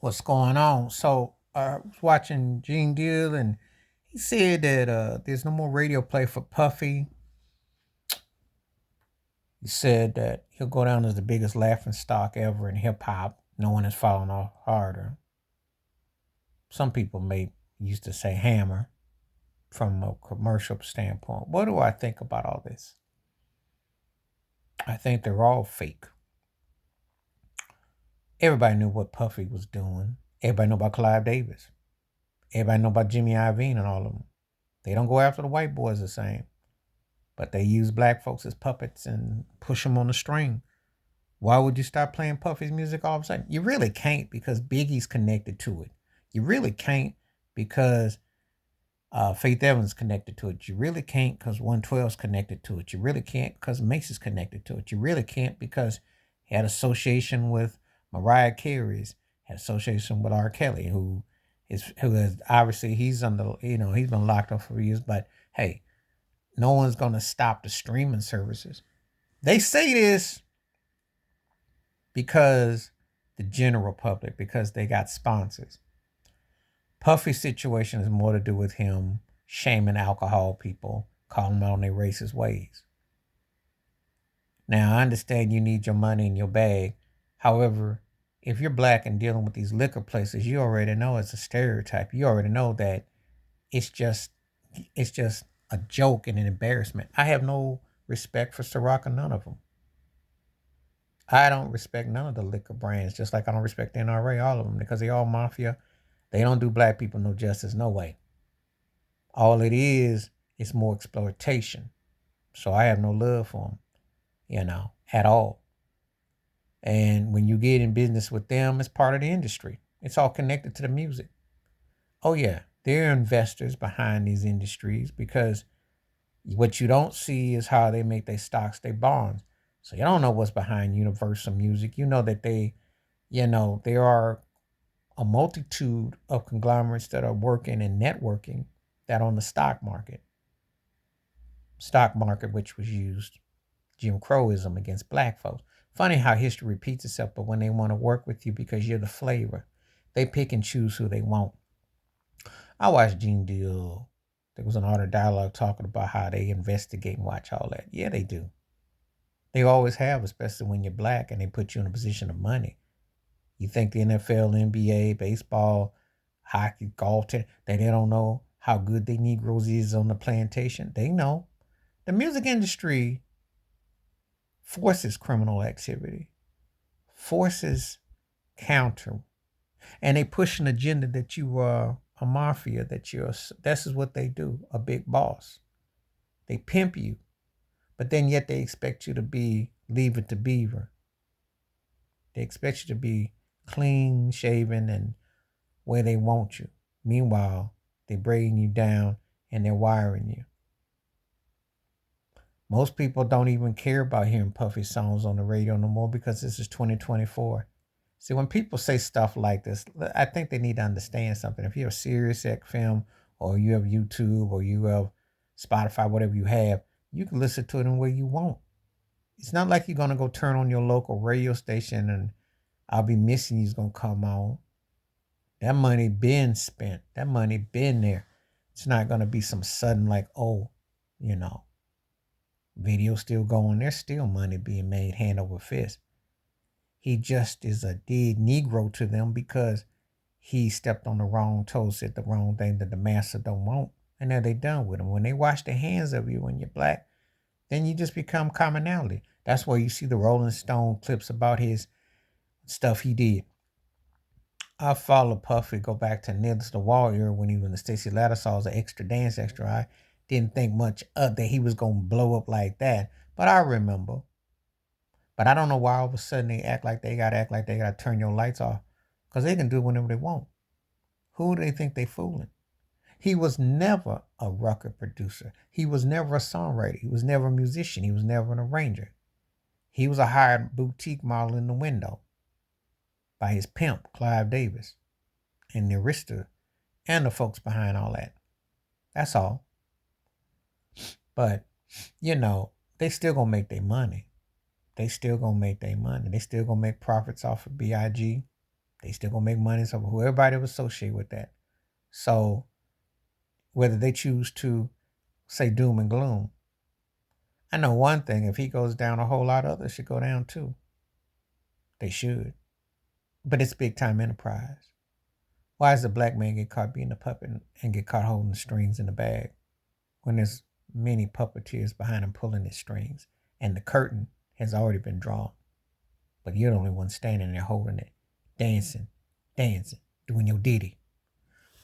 what's going on. So I was watching Gene Deal, and he said that there's no more radio play for Puffy. He said that he'll go down as the biggest laughing stock ever in hip hop. No one has fallen off harder. Some people may used to say hammer from a commercial standpoint. What do I think about all this? I think they're all fake. Everybody knew what Puffy was doing. Everybody knew about Clive Davis. Everybody know about Jimmy Iovine and all of them. They don't go after the white boys the same, but they use black folks as puppets and push them on the string. Why would you stop playing Puffy's music all of a sudden? You really can't because Biggie's connected to it. You really can't because Faith Evans connected to it. You really can't because 112's connected to it. You really can't because Mace is connected to it. You really can't because he had association with Mariah Carey's, had association with R. Kelly, who is obviously he's under he's been locked up for years. But hey, no one's gonna stop the streaming services. They say this because the general public, because they got sponsors. Puffy's situation has more to do with him shaming alcohol people, calling them out on their racist ways. Now, I understand you need your money in your bag. However, if you're black and dealing with these liquor places, you already know it's a stereotype. You already know that it's just it's just a joke and an embarrassment. I have no respect for Ciroc or none of them. I don't respect none of the liquor brands, just like I don't respect NRA, all of them, because they all mafia. They don't do black people no justice, no way. All it is more exploitation. So I have no love for them, at all. And when you get in business with them, it's part of the industry. It's all connected to the music. Oh yeah, there are investors behind these industries because what you don't see is how they make their stocks, their bonds. So you don't know what's behind Universal Music. You know that there are a multitude of conglomerates that are working and networking that on the stock market. Stock market, which was used Jim Crowism against black folks. Funny how history repeats itself, but when they want to work with you because you're the flavor, they pick and choose who they want. I watched Gene Deal. There was an art of dialogue talking about how they investigate and watch all that. Yeah, they do. They always have, especially when you're black and they put you in a position of money. You think the NFL, NBA, baseball, hockey, golf, that they don't know how good they Negroes is on the plantation? They know. The music industry forces criminal activity, forces counter, and they push an agenda that you are a mafia, this is what they do, a big boss. They pimp you, but then yet they expect you to be leave it to beaver. They expect you to be clean shaven and where they want you. Meanwhile, they're braiding you down and they're wiring you. Most people don't even care about hearing Puffy songs on the radio no more because this is 2024. See, when people say stuff like this, I think they need to understand something. If you're a Sirius XM or you have YouTube or you have Spotify, whatever you have, you can listen to it in where you want. It's not like you're going to go turn on your local radio station and I'll Be Missing You's going to come on. That money been spent. That money been there. It's not going to be some sudden like, you know, video still going. There's still money being made hand over fist. He just is a dead Negro to them because he stepped on the wrong toe, said the wrong thing that the master don't want. And now they done with him. When they wash their hands of you when you're black, then you just become commonality. That's why you see the Rolling Stone clips about his stuff he did. I follow Puffy, go back to Needless the Wall era when he was in the Stacey Lattisaw as an extra dance, extra. I didn't think much of that he was going to blow up like that. But I remember. But I don't know why all of a sudden they act like they got to turn your lights off. Because they can do it whenever they want. Who do they think they fooling? He was never a record producer. He was never a songwriter. He was never a musician. He was never an arranger. He was a hired boutique model in the window by his pimp, Clive Davis, and the Arista, and the folks behind all that. That's all. But, they still gonna make their money. They still gonna make their money. They still gonna make profits off of BIG. They still gonna make money. So who everybody was associated with that. So whether they choose to say doom and gloom, I know one thing: if he goes down, a whole lot of others should go down too. They should, but it's big time enterprise. Why does the black man get caught being a puppet and get caught holding the strings in the bag when there's many puppeteers behind him pulling his strings and the curtain has already been drawn? But you're the only one standing there holding it, dancing, doing your ditty.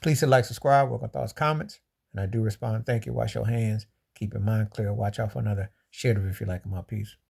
Please hit like, subscribe, welcome thoughts, comments, and I do respond. Thank you. Wash your hands. Keep your mind clear. Watch out for another. Share the video if you like my piece.